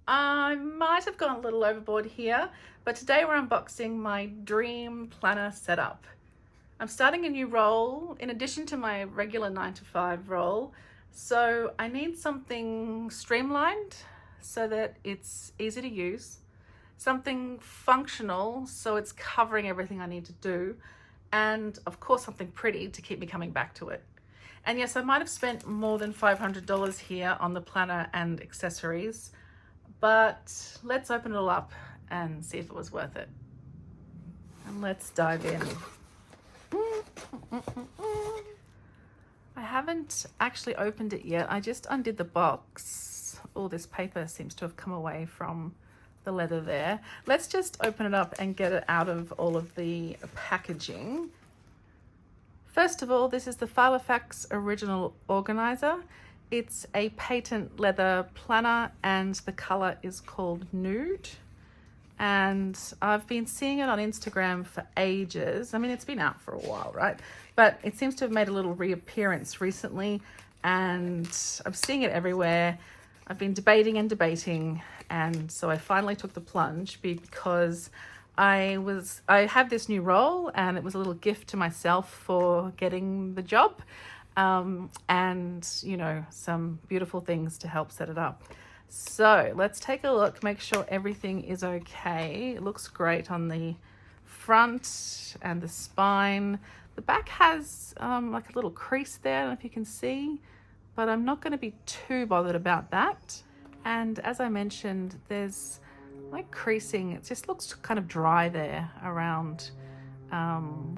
I might have gone a little overboard here, but today we're unboxing my dream planner setup. I'm starting a new role in addition to my regular 9 to 5 role, so I need something streamlined so that it's easy to use, something functional so it's covering everything I need to do, and of course something pretty to keep me coming back to it. And yes, I might have spent more than $500 here on the planner and accessories, but let's open it all up and see if it was worth it. And let's dive in. I haven't actually opened it yet. I just undid the box. All this paper seems to have come away from the leather there. Let's just open it up and get it out of all of the packaging. First of all, this is the Filofax Original Organizer. It's a patent leather planner and the color is called Nude. And I've been seeing it on Instagram for ages. I mean, it's been out for a while, right? But it seems to have made a little reappearance recently and I'm seeing it everywhere. I've been debating and debating, and so I finally took the plunge because I had this new role and it was a little gift to myself for getting the job. And you know, some beautiful things to help set it up. So let's take a look, make sure everything is okay. It looks great on the front and the spine. The back has like a little crease there, I don't know if you can see, but I'm not going to be too bothered about that. And as I mentioned, there's like creasing. It just looks kind of dry there around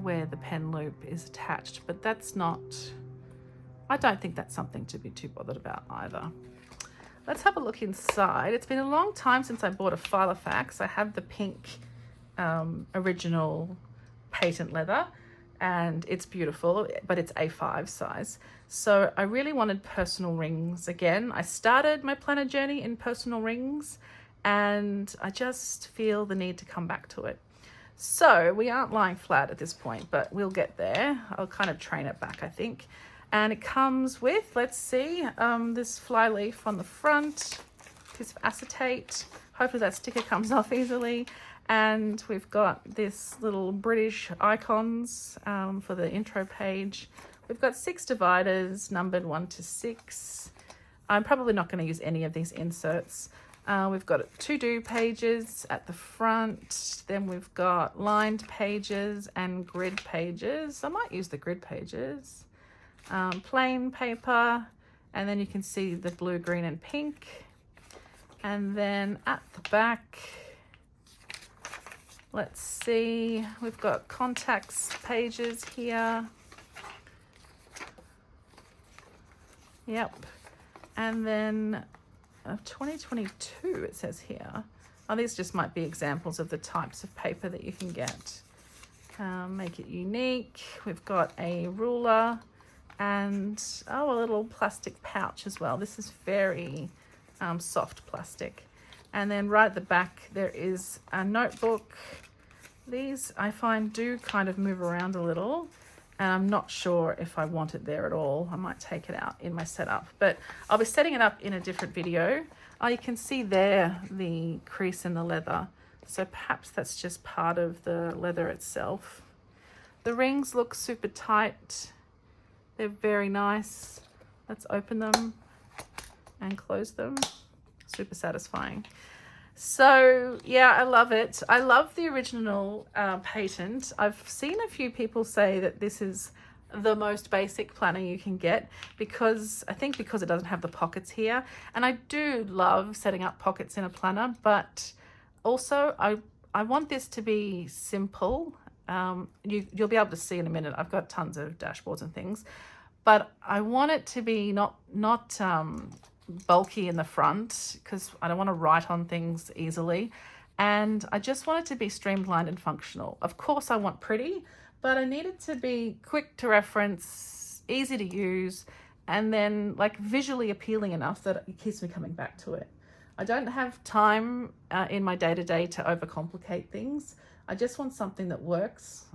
where the pen loop is attached, but that's not, I don't think that's something to be too bothered about either. Let's have a look inside. It's been a long time since I bought a Filofax. I have the pink original patent leather and it's beautiful, but it's A5 size. So I really wanted personal rings again. I started my planner journey in personal rings and I just feel the need to come back to it. So we aren't lying flat at this point, but we'll get there. I'll kind of train it back, I think. And it comes with, let's see, this fly leaf on the front, piece of acetate. Hopefully that sticker comes off easily. And we've got this little British icons for the intro page. We've got 6 dividers, numbered 1 to 6. I'm probably not going to use any of these inserts. We've got to-do pages at the front. Then we've got lined pages and grid pages. I might use the grid pages. Plain paper, and then you can see the blue, green and pink. And then at the back, let's see, we've got contacts pages here. Yep. And then 2022 it says here. Oh, these just might be examples of the types of paper that you can get. Make it unique. We've got a ruler and a little plastic pouch as well. This is very soft plastic. And then right at the back there is a notebook. These I find do kind of move around a little and I'm not sure if I want it there at all. I might take it out in my setup, but I'll be setting it up in a different video. Oh, you can see there the crease in the leather, so perhaps that's just part of the leather itself. The rings look super tight. They're very nice. Let's open them and close them. Super satisfying. So yeah, I love it. I love the original patent. I've seen a few people say that this is the most basic planner you can get because it doesn't have the pockets here. And I do love setting up pockets in a planner, but also I want this to be simple. You'll be able to see in a minute. I've got tons of dashboards and things, but I want it to be not bulky in the front because I don't want to write on things easily. And I just want it to be streamlined and functional. Of course I want pretty, but I need it to be quick to reference, easy to use, and then like visually appealing enough that it keeps me coming back to it. I don't have time in my day-to-day to overcomplicate things. I just want something that works.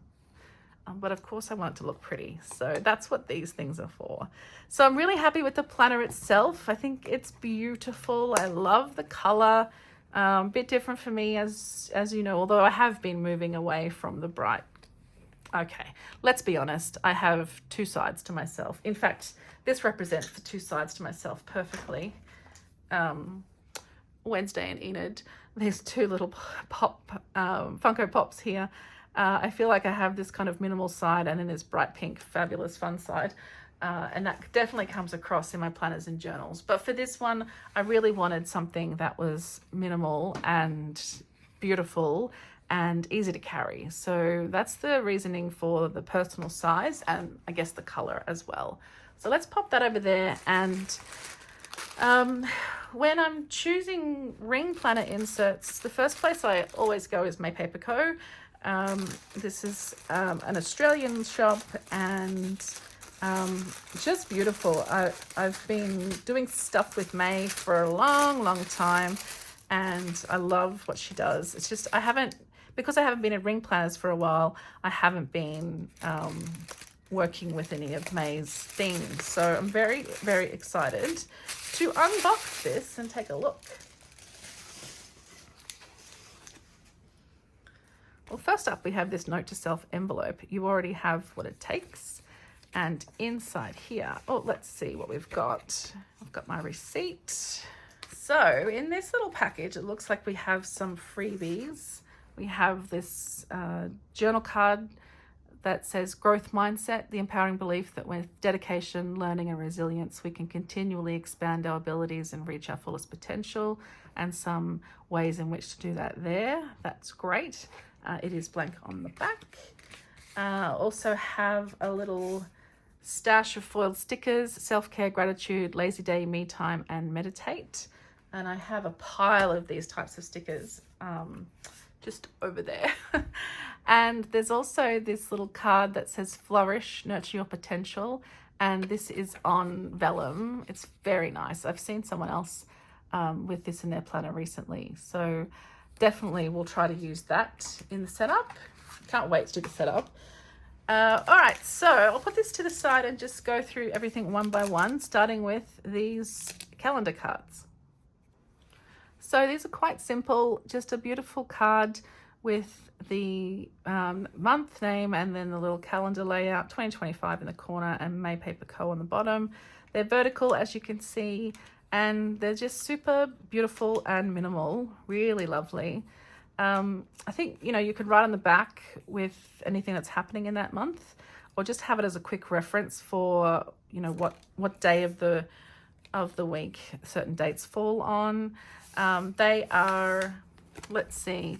but of course I want it to look pretty. So that's what these things are for. So I'm really happy with the planner itself. I think it's beautiful. I love the color. A bit different for me, as you know, although I have been moving away from the bright. Okay, let's be honest. I have two sides to myself. In fact, this represents the two sides to myself perfectly. Wednesday and Enid. There's two little Funko Pops here. I feel like I have this kind of minimal side and then this bright pink, fabulous fun side. And that definitely comes across in my planners and journals. But for this one, I really wanted something that was minimal and beautiful and easy to carry. So that's the reasoning for the personal size and I guess the color as well. So let's pop that over there. And when I'm choosing ring planner inserts, the first place I always go is May Paper Co. This is an Australian shop and just beautiful. I've been doing stuff with May for a long time and I love what she does. It's just because I haven't been in ring planners for a while, I haven't been working with any of May's themes. So I'm very excited to unbox this and take a look. Well, first up we have this note to self envelope. You already have what it takes. And inside here, oh, let's see what we've got. I've got my receipt. So in this little package, it looks like we have some freebies. We have this journal card that says growth mindset, the empowering belief that with dedication, learning and resilience, we can continually expand our abilities and reach our fullest potential, and some ways in which to do that there. That's great. It is blank on the back. Also have a little stash of foiled stickers, self-care, gratitude, lazy day, me time, and meditate. And I have a pile of these types of stickers just over there. And there's also this little card that says flourish, nurture your potential. And this is on vellum. It's very nice. I've seen someone else with this in their planner recently. So definitely we'll try to use that in the setup. Can't wait to do the setup. All right, so I'll put this to the side and just go through everything one by one, starting with these calendar cards. So these are quite simple, just a beautiful card with the month name and then the little calendar layout, 2025 in the corner and May Paper Co on the bottom. They're vertical, as you can see, and they're just super beautiful and minimal, really lovely. I think, you could write on the back with anything that's happening in that month, or just have it as a quick reference for, what day of the week certain dates fall on. They are, let's see,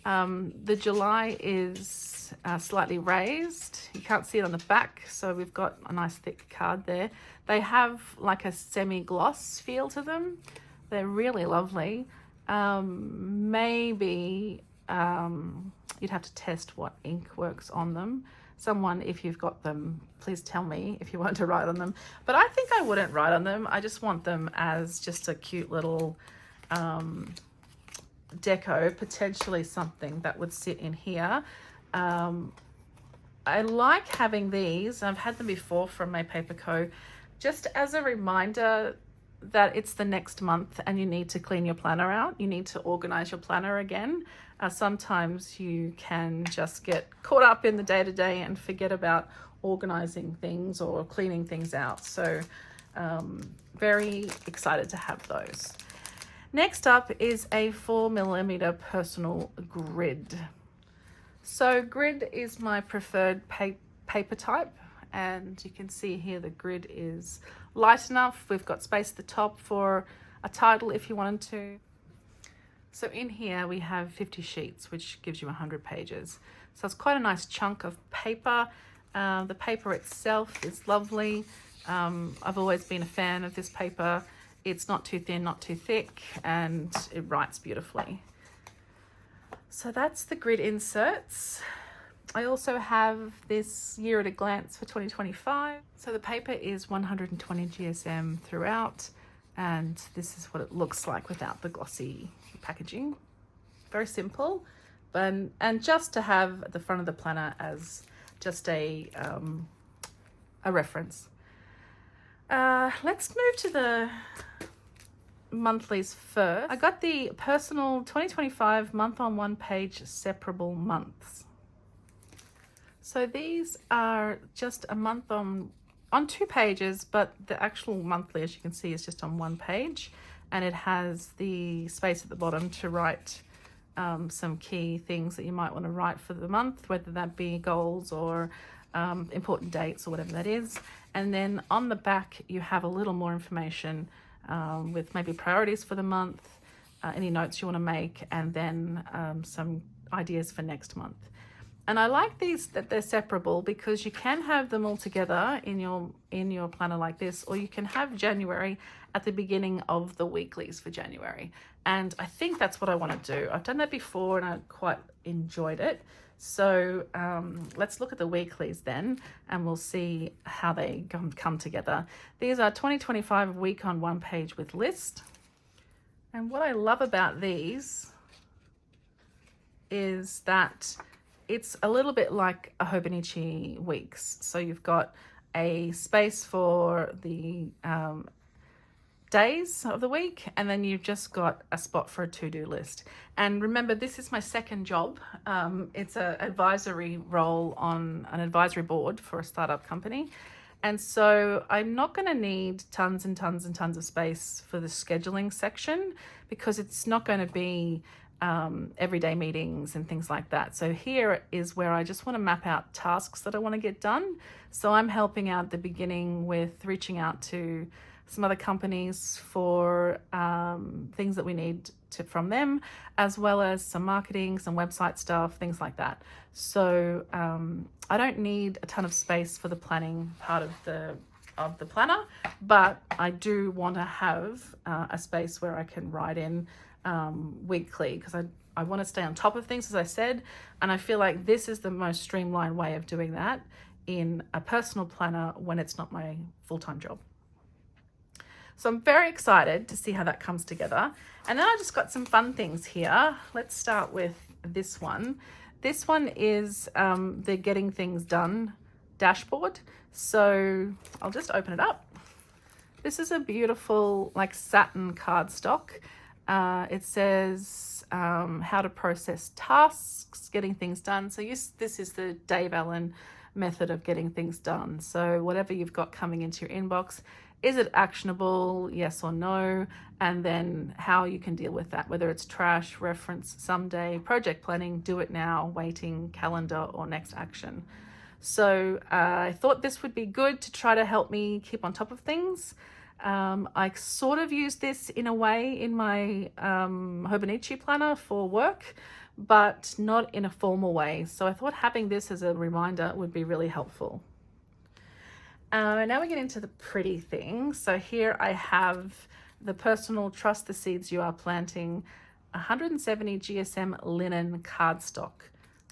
the July is slightly raised. You can't see it on the back, so we've got a nice thick card there. They have like a semi-gloss feel to them. They're really lovely. Maybe you'd have to test what ink works on them. Someone, if you've got them, please tell me if you want to write on them. But I think I wouldn't write on them. I just want them as just a cute little deco, potentially something that would sit in here. I like having these. I've had them before from May Paper Co. Just as a reminder that it's the next month and you need to clean your planner out. You need to organize your planner again. Sometimes you can just get caught up in the day-to-day and forget about organizing things or cleaning things out. So very excited to have those. Next up is a 4mm personal grid. So grid is my preferred paper type, and you can see here the grid is light enough. We've got space at the top for a title if you wanted to. So in here we have 50 sheets, which gives you 100 pages. So it's quite a nice chunk of paper. The paper itself is lovely. I've always been a fan of this paper. It's not too thin, not too thick, and it writes beautifully. So that's the grid inserts. I also have this year at a glance for 2025. So the paper is 120 GSM throughout, and this is what it looks like without the glossy packaging. Very simple, and just to have at the front of the planner as just a reference. Let's move to the monthlies first. I got the personal 2025 month on one page separable months. So these are just a month on 2 pages, but the actual monthly, as you can see, is just on 1 page, and it has the space at the bottom to write some key things that you might want to write for the month, whether that be goals or important dates or whatever that is. And then on the back you have a little more information with maybe priorities for the month, any notes you want to make, and then some ideas for next month. And I like these, that they're separable, because you can have them all together in your planner like this, or you can have January at the beginning of the weeklies for January. And I think that's what I want to do. I've done that before and I quite enjoyed it. So let's look at the weeklies then, and we'll see how they come together. These are 2025 week on 1 page with list. And what I love about these is that it's a little bit like a Hobonichi weeks. So you've got a space for the days of the week, and then you've just got a spot for a to-do list. And remember, this is my second job. It's an advisory role on an advisory board for a startup company. And so I'm not going to need tons and tons and tons of space for the scheduling section, because it's not going to be everyday meetings and things like that. So here is where I just want to map out tasks that I want to get done. So I'm helping out at the beginning with reaching out to some other companies for things that we need from them, as well as some marketing, some website stuff, things like that. So I don't need a ton of space for the planning part of the planner, but I do want to have a space where I can write in weekly, because I want to stay on top of things, as I said, and I feel like this is the most streamlined way of doing that in a personal planner when it's not my full-time job. So I'm very excited to see how that comes together. And then I just got some fun things here. Let's start with this one. This one is the Getting Things Done dashboard. So I'll just open it up. This is a beautiful like satin cardstock. It says how to process tasks, getting things done. So this is the Dave Allen method of getting things done. So whatever you've got coming into your inbox, is it actionable, yes or no? And then how you can deal with that, whether it's trash, reference, someday, project planning, do it now, waiting, calendar, or next action. So I thought this would be good to try to help me keep on top of things. I sort of use this in a way in my Hobonichi planner for work, but not in a formal way. So I thought having this as a reminder would be really helpful. Now we get into the pretty things. So here I have the personal Trust the Seeds You Are Planting 170 GSM linen cardstock.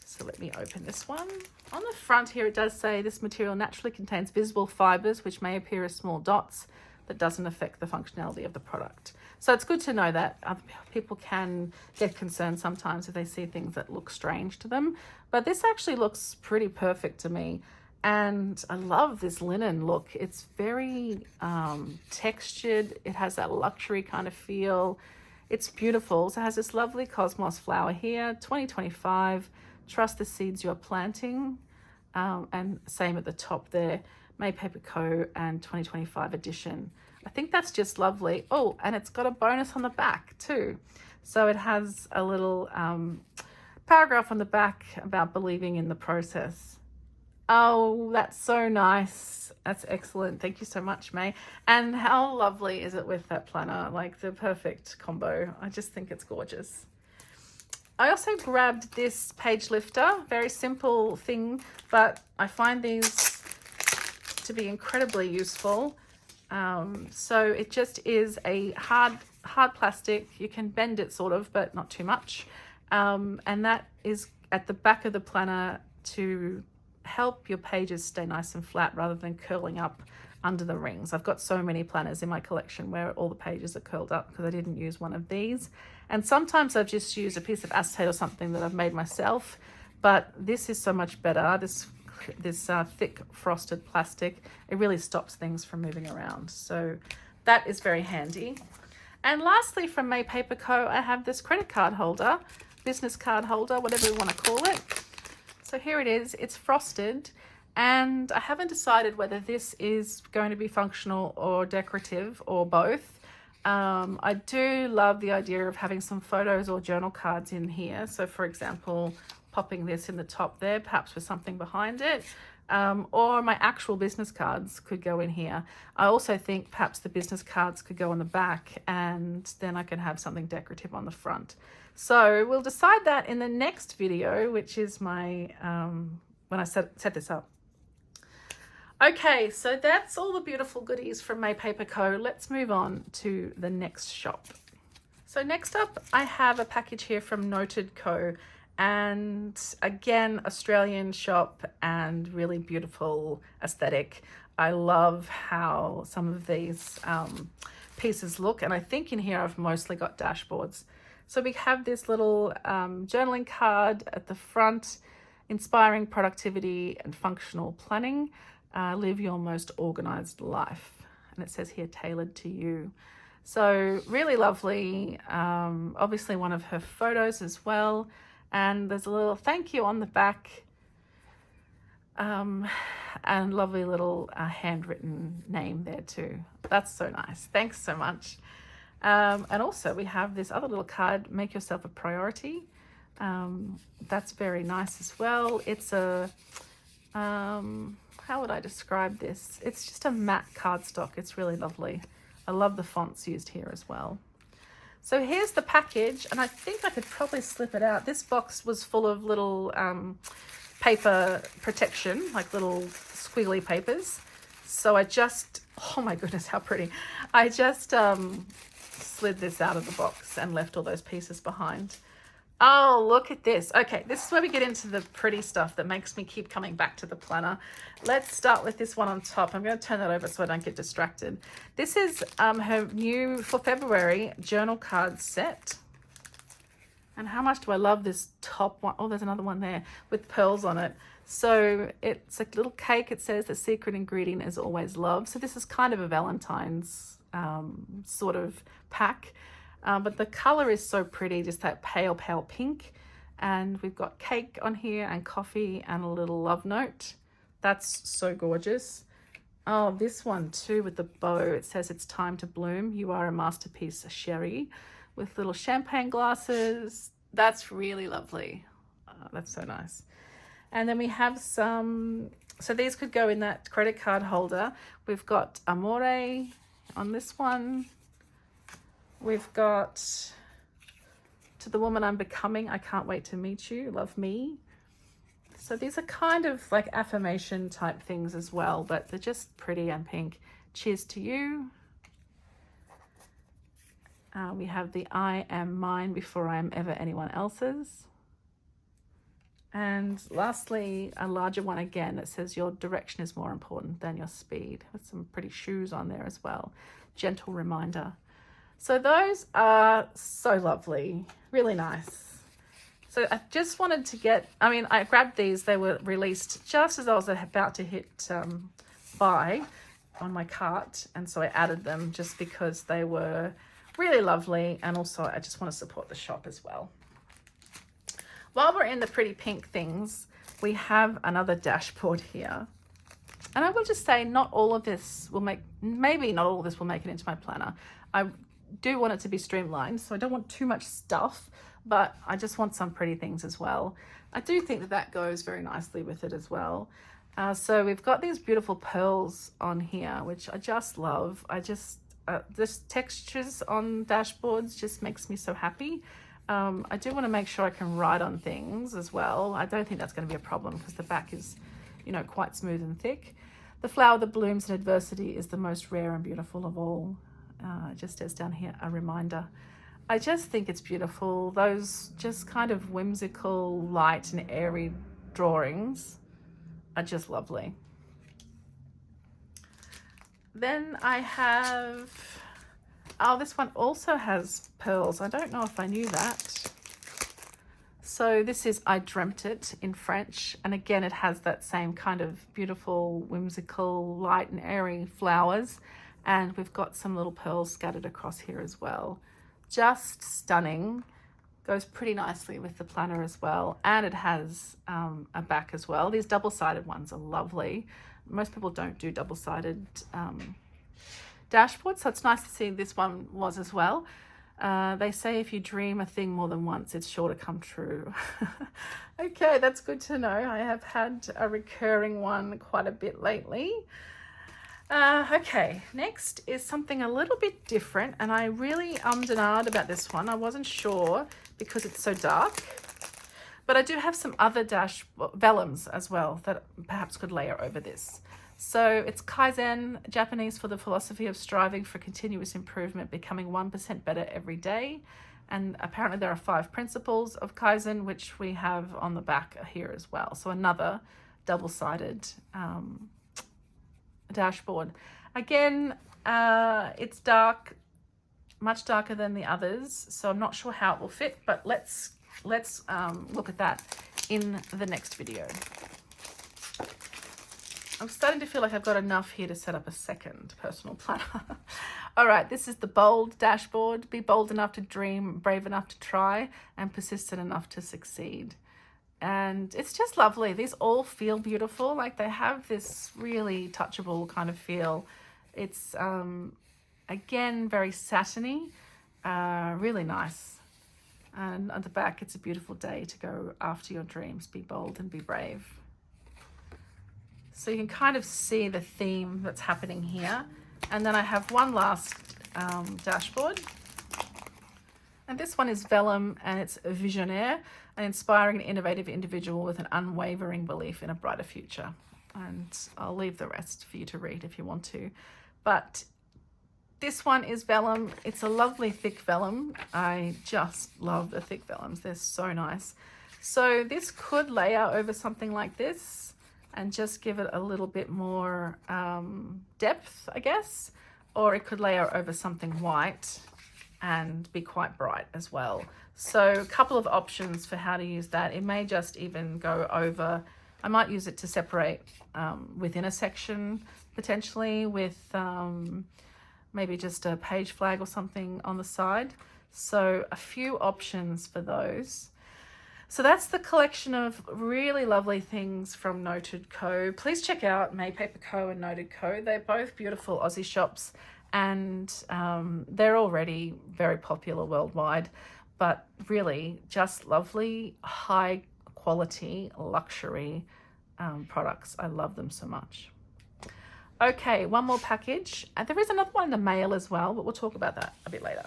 So let me open this one. On the front here it does say this material naturally contains visible fibers which may appear as small dots, that doesn't affect the functionality of the product. So it's good to know that. Other people can get concerned sometimes if they see things that look strange to them, but this actually looks pretty perfect to me. And I love this linen look. It's very textured. It has that luxury kind of feel. It's beautiful. So it has this lovely cosmos flower here, 2025, Trust the Seeds You're Planting. And same at the top there, Made Paper Co. and 2025 edition. I think that's just lovely. Oh, and it's got a bonus on the back too. So it has a little paragraph on the back about believing in the process. Oh, that's so nice. That's excellent. Thank you so much, May. And how lovely is it with that planner? Like the perfect combo. I just think it's gorgeous. I also grabbed this page lifter, very simple thing, but I find these to be incredibly useful. So it just is a hard plastic. You can bend it sort of, but not too much. And that is at the back of the planner to help your pages stay nice and flat rather than curling up under the rings. I've got so many planners in my collection where all the pages are curled up because I didn't use one of these. And sometimes I've just used a piece of acetate or something that I've made myself, but this is so much better. This this thick frosted plastic. It really stops things from moving around. So that is very handy. And lastly, from May Paper Co, I have this credit card holder, business card holder, whatever we want to call it. So here it is. It's frosted, and I haven't decided whether this is going to be functional or decorative or both. I do love the idea of having some photos or journal cards in here. So for example, popping this in the top there, perhaps with something behind it. Or my actual business cards could go in here. I also think perhaps the business cards could go on the back, and then I can have something decorative on the front. So we'll decide that in the next video, which is my when I set this up. Okay, so that's all the beautiful goodies from May Paper Co. Let's move on to the next shop. So next up, I have a package here from Noted Co. And again, Australian shop and really beautiful aesthetic. I love how some of these pieces look, and I think in here I've mostly got dashboards. So we have this little journaling card at the front, inspiring productivity and functional planning. Live your most organized life. And it says here, tailored to you. So really lovely. Obviously one of her photos as well. And there's a little thank you on the back, and lovely little handwritten name there too. That's so nice. Thanks so much. And also we have this other little card, make yourself a priority. That's very nice as well. It's a, how would I describe this? It's just a matte cardstock. It's really lovely. I love the fonts used here as well. So here's the package, and I think I could probably slip it out. This box was full of little paper protection, like little squiggly papers. So I just, oh my goodness, how pretty. I just slid this out of the box and left all those pieces behind. Oh, look at this. Okay, this is where we get into the pretty stuff that makes me keep coming back to the planner. Let's start with this one on top. I'm going to turn that over so I don't get distracted. This is her new, for February, journal card set. And how much do I love this top one? Oh, there's another one there with pearls on it. So it's a little cake. It says the secret ingredient is always love. So this is kind of a Valentine's sort of pack. But the color is so pretty, just that pale, pale pink. And we've got cake on here and coffee and a little love note. That's so gorgeous. Oh, this one too with the bow. It says it's time to bloom. You are a masterpiece, Sherry, with little champagne glasses. That's really lovely. Oh, that's so nice. And then we have some, so these could go in that credit card holder. We've got Amore on this one. We've got to the woman I'm becoming. I can't wait to meet you. Love me. So these are kind of like affirmation type things as well, but they're just pretty and pink. Cheers to you. We have the I am mine before I am ever anyone else's. And lastly, a larger one again that says your direction is more important than your speed, with some pretty shoes on there as well. Gentle reminder. So those are so lovely, really nice. So I just wanted to get, I mean, I grabbed these, they were released just as I was about to hit buy on my cart. And so I added them just because they were really lovely. And also I just want to support the shop as well. While we're in the pretty pink things, we have another dashboard here. And I will just say not all of this will make, maybe not all of this will make it into my planner. I do want it to be streamlined, so I don't want too much stuff, but I just want some pretty things as well. I do think that that goes very nicely with it as well. So we've got these beautiful pearls on here, which I just love. I just, this textures on dashboards just makes me so happy. I do want to make sure I can write on things as well. I don't think that's going to be a problem because the back is, you know, quite smooth and thick. The flower that blooms in adversity is the most rare and beautiful of all. It just says down here, a reminder. I just think it's beautiful. Those just kind of whimsical, light and airy drawings are just lovely. Then I have, oh, this one also has pearls. I don't know if I knew that. So this is I Dreamt It in French. And again, it has that same kind of beautiful, whimsical, light and airy flowers. And we've got some little pearls scattered across here as well. Just stunning. Goes pretty nicely with the planner as well. And it has a back as well. These double-sided ones are lovely. Most people don't do double-sided dashboards, so it's nice to see this one was as well. They say if you dream a thing more than once, it's sure to come true. Okay, that's good to know. I have had a recurring one quite a bit lately. Okay, next is something a little bit different, and I really ummed and ahed about this one. I wasn't sure because it's so dark, but I do have some other vellums as well that perhaps could layer over this. So it's Kaizen, Japanese for the philosophy of striving for continuous improvement, becoming 1% better every day. And apparently there are 5 principles of Kaizen, which we have on the back here as well. So another double-sided dashboard. Again, it's dark, much darker than the others, so I'm not sure how it will fit, but let's look at that in the next video. I'm starting to feel like I've got enough here to set up a second personal planner. All right, this is the bold dashboard. Be bold enough to dream, brave enough to try, and persistent enough to succeed. And it's just lovely. These all feel beautiful. Like they have this really touchable kind of feel. It's, again, very satiny, really nice. And at the back, it's a beautiful day to go after your dreams. Be bold and be brave. So you can kind of see the theme that's happening here. And then I have one last dashboard. And this one is vellum, and it's visionnaire, an inspiring and innovative individual with an unwavering belief in a brighter future. And I'll leave the rest for you to read if you want to. But this one is vellum. It's a lovely thick vellum. I just love the thick vellums. They're so nice. So this could layer over something like this and just give it a little bit more depth, I guess. Or it could layer over something white and be quite bright as well. So a couple of options for how to use that. It may just even go over, I might use it to separate within a section, potentially with maybe just a page flag or something on the side. So a few options for those. So that's the collection of really lovely things from Noted Co. Please check out May Paper Co. and Noted Co. They're both beautiful Aussie shops, and they're already very popular worldwide, but really just lovely, high quality, luxury products. I love them so much. Okay, one more package. And there is another one in the mail as well, but we'll talk about that a bit later.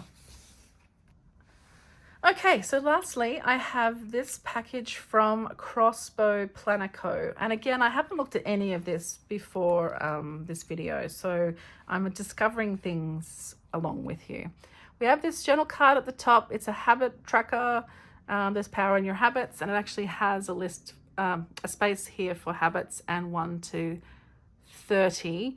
Okay, so lastly, I have this package from Crossbow Planner Co. And again, I haven't looked at any of this before this video, so I'm discovering things along with you. We have this journal card at the top. It's a habit tracker. There's power in your habits, and it actually has a list, a space here for habits and 1 to 30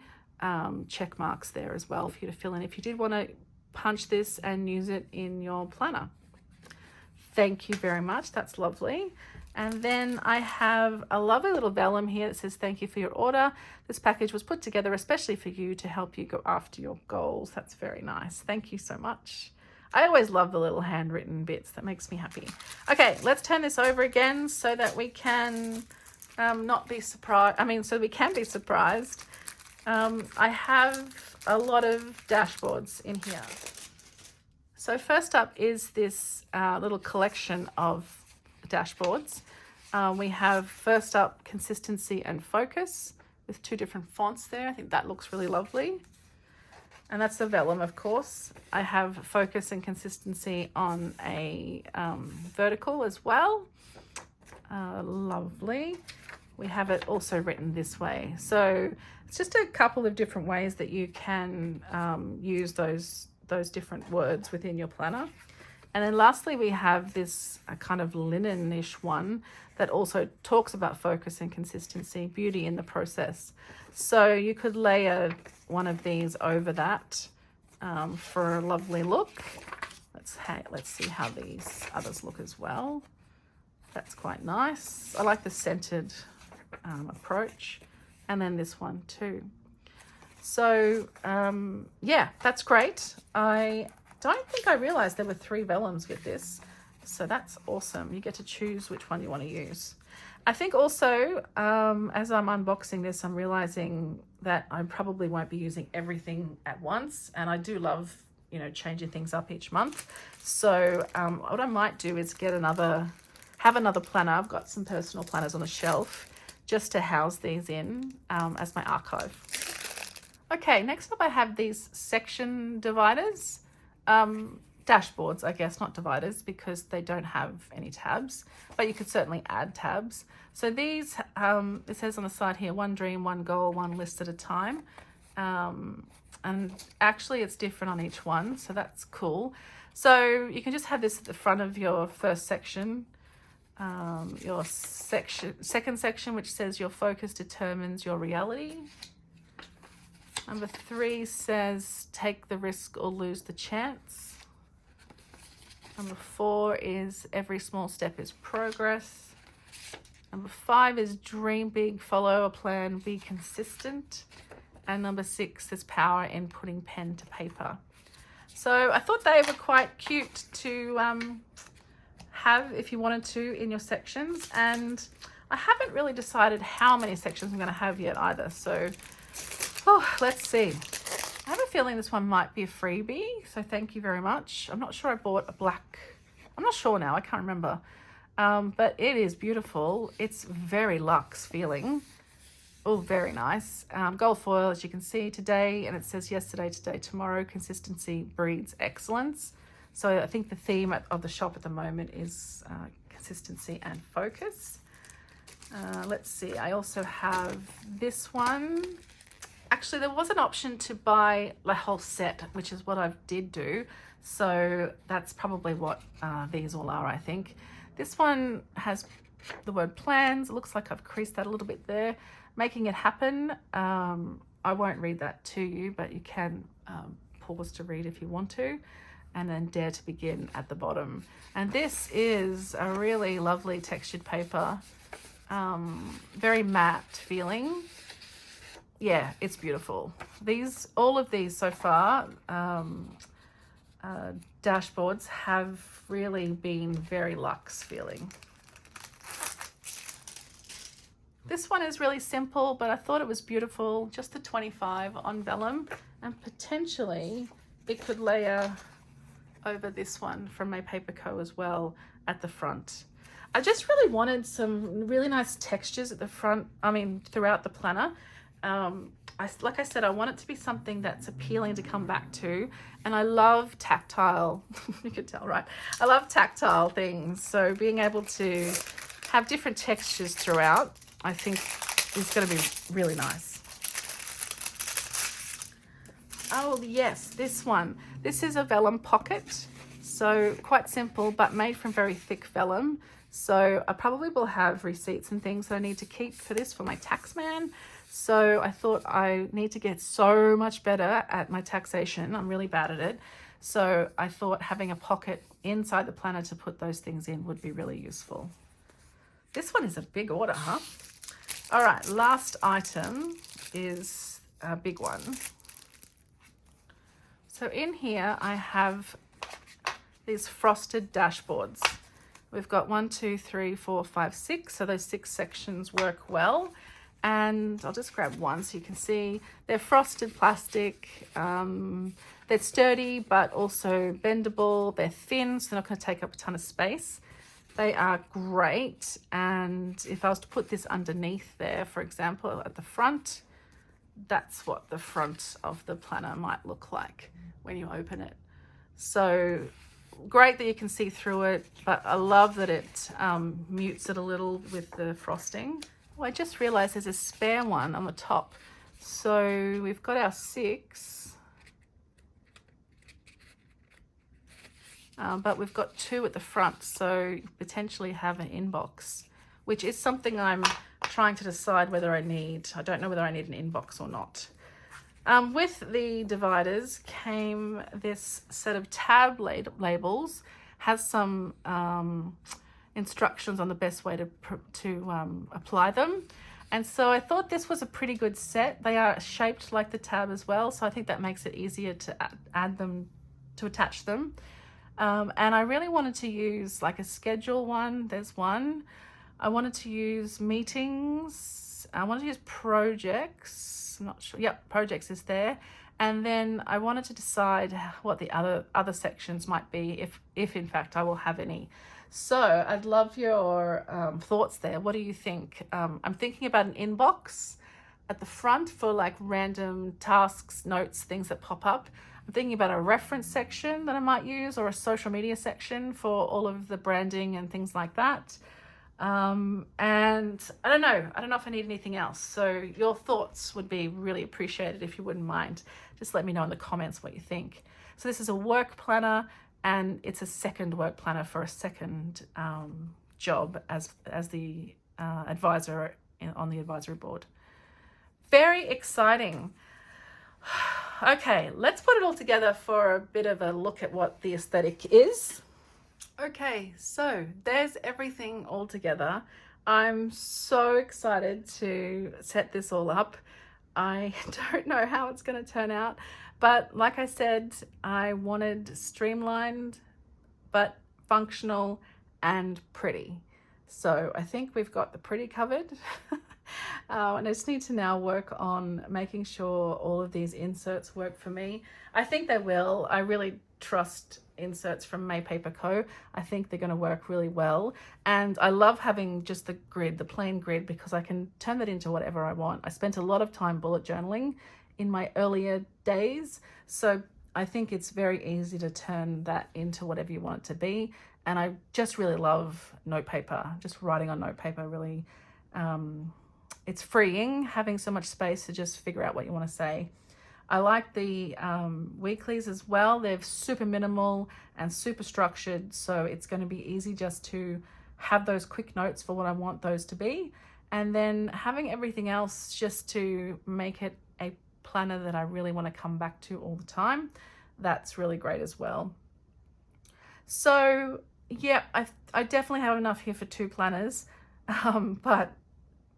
check marks there as well for you to fill in if you did want to punch this and use it in your planner. Thank you very much. That's lovely. And then I have a lovely little vellum here that says, thank you for your order. This package was put together especially for you to help you go after your goals. That's very nice. Thank you so much. I always love the little handwritten bits. That makes me happy. Okay, let's turn this over again so that we can not be surprised. So we can be surprised. I have a lot of dashboards in here. So first up is this little collection of dashboards. We have first up consistency and focus with 2 different fonts there. I think that looks really lovely. And that's the vellum, of course. I have focus and consistency on a vertical as well. Lovely. We have it also written this way. So it's just a couple of different ways that you can use those different words within your planner. And then lastly, we have this kind of linen-ish one that also talks about focus and consistency, beauty in the process. So you could layer one of these over that for a lovely look. Let's see how these others look as well. That's quite nice. I like the centered approach. And then this one too. So yeah, that's great. I don't think I realized there were 3 vellums with this. So that's awesome. You get to choose which one you want to use. I think also, as I'm unboxing this, I'm realizing that I probably won't be using everything at once. And I do love, you know, changing things up each month. So what I might do is have another planner. I've got some personal planners on the shelf just to house these in as my archive. Okay, next up I have these section dividers. Dashboards, I guess, not dividers, because they don't have any tabs, but you could certainly add tabs. So these, it says on the side here, 1 dream, 1 goal, 1 list at a time. And actually it's different on each one, so that's cool. So you can just have this at the front of your first section, your second section, which says your focus determines your reality. Number 3 says take the risk or lose the chance. Number 4 is every small step is progress. Number 5 is dream big, follow a plan, be consistent. And number 6 is power in putting pen to paper. So I thought they were quite cute to have if you wanted to in your sections. And I haven't really decided how many sections I'm going to have yet either. So let's see. I have a feeling this one might be a freebie, so thank you very much. I'm not sure I bought a black, I'm not sure now, I can't remember. But it is beautiful. It's very luxe feeling. Oh, very nice. Gold foil, as you can see today, and it says yesterday, today, tomorrow, consistency breeds excellence. So I think the theme of the shop at the moment is consistency and focus. Let's see, I also have this one. Actually, there was an option to buy the whole set, which is what I did do. So that's probably what these all are, I think. This one has the word plans. It looks like I've creased that a little bit there. Making it happen. I won't read that to you, but you can pause to read if you want to. And then dare to begin at the bottom. And this is a really lovely textured paper. Very matte feeling. Yeah, it's beautiful. All of these so far, dashboards have really been very luxe feeling. This one is really simple, but I thought it was beautiful. Just the 25 on vellum, and potentially it could layer over this one from my Paper Co as well at the front. I just really wanted some really nice textures at the front, throughout the planner. Like I said, I want it to be something that's appealing to come back to, and I love tactile, you could tell, right? I love tactile things, so being able to have different textures throughout, I think is going to be really nice. Oh yes, this one. This is a vellum pocket, so quite simple, but made from very thick vellum. So I probably will have receipts and things that I need to keep for this for my tax man. So I thought I need to get so much better at my taxation. I'm really bad at it. So I thought having a pocket inside the planner to put those things in would be really useful. This one is a big order, huh? All right, last item is a big one. So in here I have these frosted dashboards. We've got 1, 2, 3, 4, 5, 6. So those 6 sections work well. And I'll just grab one so you can see. They're frosted plastic. They're sturdy, but also bendable. They're thin, so they're not going to take up a ton of space. They are great. And if I was to put this underneath there, for example, at the front, that's what the front of the planner might look like when you open it. So great that you can see through it, but I love that it mutes it a little with the frosting. Oh, I just realized there's a spare one on the top. So we've got our 6, but we've got 2 at the front, so potentially have an inbox, which is something I'm trying to decide whether I need. I don't know whether I need an inbox or not. With the dividers came this set of tab labels, has some instructions on the best way to apply them. And so I thought this was a pretty good set. They are shaped like the tab as well, so I think that makes it easier to add them, to attach them. And I really wanted to use like a schedule one. There's one. I wanted to use meetings. I wanted to use projects. I'm not sure. Yep, projects is there. And then I wanted to decide what the other sections might be, if in fact I will have any. So I'd love your thoughts there. What do you think? I'm thinking about an inbox at the front for like random tasks, notes, things that pop up. I'm thinking about a reference section that I might use, or a social media section for all of the branding and things like that. And I don't know if I need anything else. So your thoughts would be really appreciated if you wouldn't mind. Just let me know in the comments what you think. So this is a work planner, and it's a second work planner for a second job as the advisor on the advisory board. Very exciting. Okay, let's put it all together for a bit of a look at what the aesthetic is. Okay, so there's everything all together. I'm so excited to set this all up. I don't know how it's going to turn out, but like I said, I wanted streamlined but functional and pretty. So I think we've got the pretty covered. And I just need to now work on making sure all of these inserts work for me. I think they will. I really trust inserts from May Paper Co. I think they're going to work really well. And I love having just the grid, the plain grid, because I can turn that into whatever I want. I spent a lot of time bullet journaling in my earlier days, so I think it's very easy to turn that into whatever you want it to be. And I just really love notepaper. Just writing on notepaper really, it's freeing, having so much space to just figure out what you want to say. I like the weeklies as well. They're super minimal and super structured, so it's going to be easy just to have those quick notes for what I want those to be, and then having everything else just to make it a planner that I really want to come back to all the time. That's really great as well. So yeah, I definitely have enough here for 2 planners, but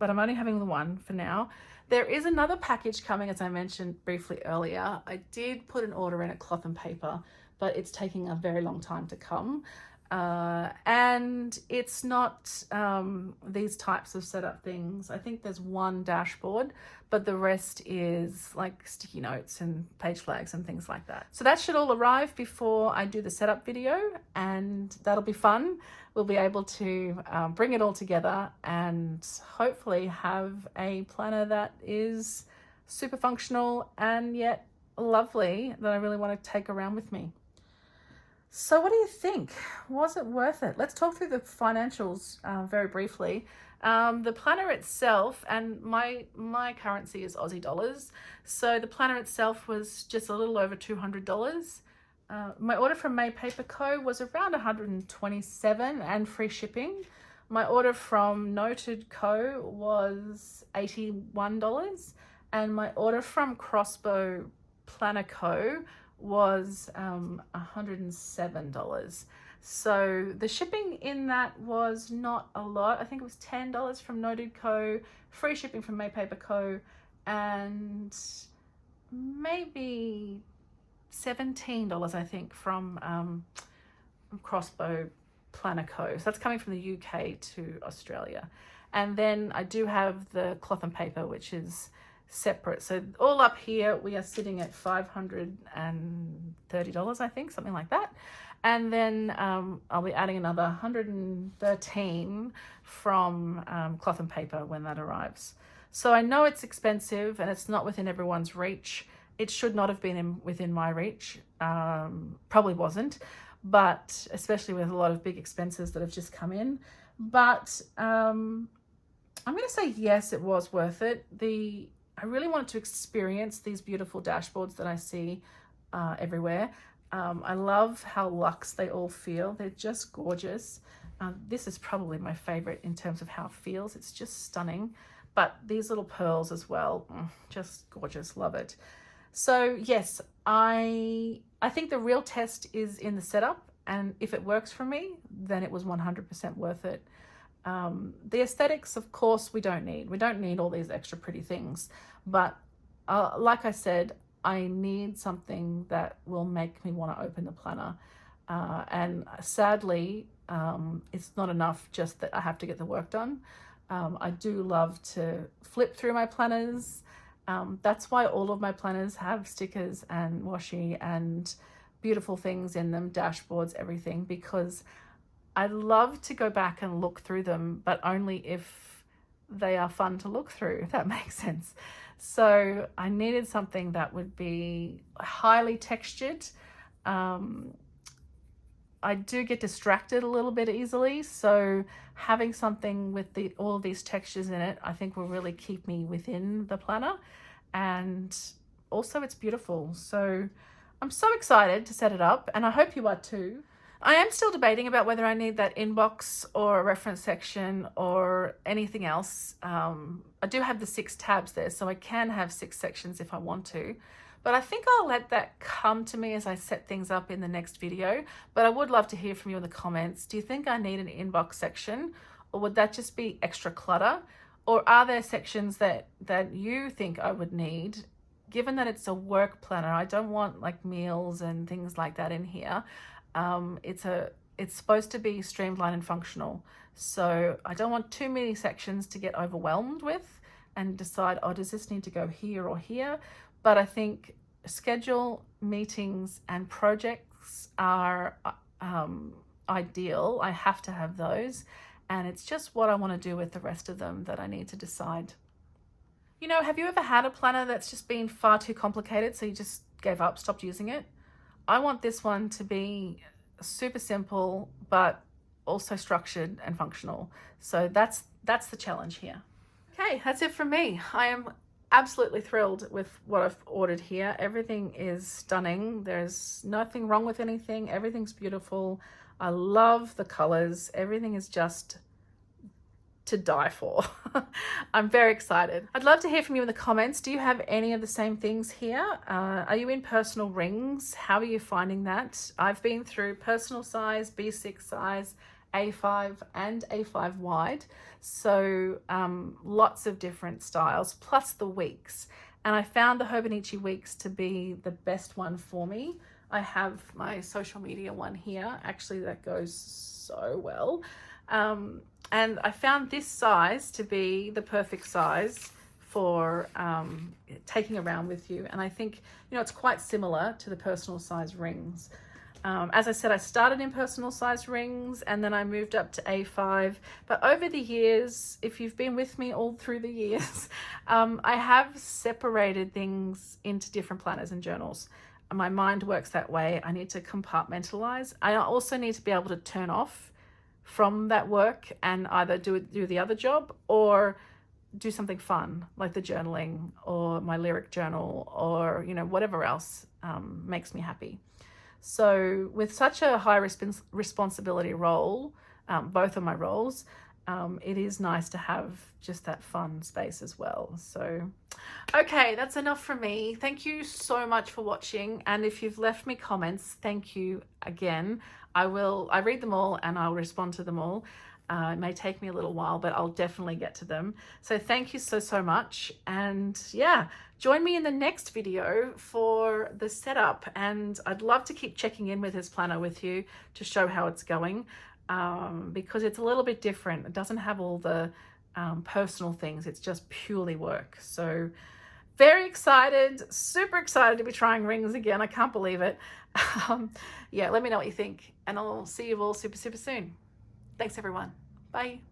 I'm only having the one for now. There is another package coming, as I mentioned briefly earlier. I did put an order in at Cloth and Paper, but it's taking a very long time to come. And it's not these types of setup things. I think there's one dashboard, but the rest is like sticky notes and page flags and things like that. So that should all arrive before I do the setup video, and that'll be fun. We'll be able to bring it all together and hopefully have a planner that is super functional and yet lovely, that I really want to take around with me. So what do you think? Was it worth it? Let's talk through the financials very briefly. The planner itself, and my currency is Aussie dollars, so the planner itself was just a little over $200. My order from May Paper Co was around $127 and free shipping. My order from Noted Co was $81, and my order from Crossbow Planner Co was $107. So the shipping in that was not a lot. I think it was $10 from Noted Co, free shipping from May Paper Co, and maybe $17 I think from Crossbow Planner Co. So that's coming from the UK to Australia. And then I do have the Cloth and Paper, which is separate. So all up here we are sitting at $530, I think, something like that. And then I'll be adding another $113 from Cloth and Paper when that arrives. So I know it's expensive and it's not within everyone's reach. It should not have been within my reach. Probably wasn't, but especially with a lot of big expenses that have just come in. But I'm going to say yes, it was worth it. I really wanted to experience these beautiful dashboards that I see everywhere. I love how luxe they all feel. They're just gorgeous. This is probably my favorite in terms of how it feels. It's just stunning. But these little pearls as well, just gorgeous. Love it. So yes, I think the real test is in the setup and if it works for me, then it was 100% worth it. The aesthetics, of course, we don't need all these extra pretty things, but like I said, I need something that will make me want to open the planner. And sadly, it's not enough just that I have to get the work done. I do love to flip through my planners. That's why all of my planners have stickers and washi and beautiful things in them, dashboards, everything, because I love to go back and look through them, but only if they are fun to look through, if that makes sense. So I needed something that would be highly textured. I do get distracted a little bit easily, so having something with all of these textures in it, I think will really keep me within the planner. And also it's beautiful. So I'm so excited to set it up, and I hope you are too. I am still debating about whether I need that inbox or a reference section or anything else. I do have the 6 tabs there, so I can have 6 sections if I want to. But I think I'll let that come to me as I set things up in the next video. But I would love to hear from you in the comments. Do you think I need an inbox section, or would that just be extra clutter? Or are there sections that you think I would need? Given that it's a work planner, I don't want like meals and things like that in here. It's supposed to be streamlined and functional. So I don't want too many sections to get overwhelmed with and decide, oh, does this need to go here or here? But I think schedule, meetings, and projects are ideal. I have to have those. And it's just what I want to do with the rest of them that I need to decide. You know, have you ever had a planner that's just been far too complicated, so you just gave up, stopped using it? I want this one to be super simple, but also structured and functional. So that's the challenge here. Okay, that's it from me. I am absolutely thrilled with what I've ordered here. Everything is stunning. There's nothing wrong with anything. Everything's beautiful. I love the colors. Everything is just to die for. I'm very excited. I'd love to hear from you in the comments. Do you have any of the same things here? Are you in personal rings? How are you finding that? I've been through personal size, B6 size, A5 and A5 wide. So lots of different styles, plus the weeks. And I found the Hobonichi weeks to be the best one for me. I have my social media one here. Actually, that goes so well. And I found this size to be the perfect size for taking around with you. And I think, you know, it's quite similar to the personal size rings. As I said, I started in personal size rings and then I moved up to A5. But over the years, if you've been with me all through the years, I have separated things into different planners and journals. My mind works that way. I need to compartmentalize. I also need to be able to turn off from that work and either do the other job or do something fun like the journaling or my lyric journal or, you know, whatever else makes me happy. So with such a high responsibility role, both of my roles, it is nice to have just that fun space as well. So, okay, that's enough from me. Thank you so much for watching. And if you've left me comments, thank you again. I read them all and I'll respond to them all. It may take me a little while, but I'll definitely get to them. So thank you so much. And yeah, join me in the next video for the setup. And I'd love to keep checking in with this planner with you to show how it's going, because it's a little bit different. It doesn't have all the personal things. It's just purely work. So very excited, super excited to be trying rings again. I can't believe it. Yeah, let me know what you think, and I'll see you all super soon. Thanks everyone. Bye.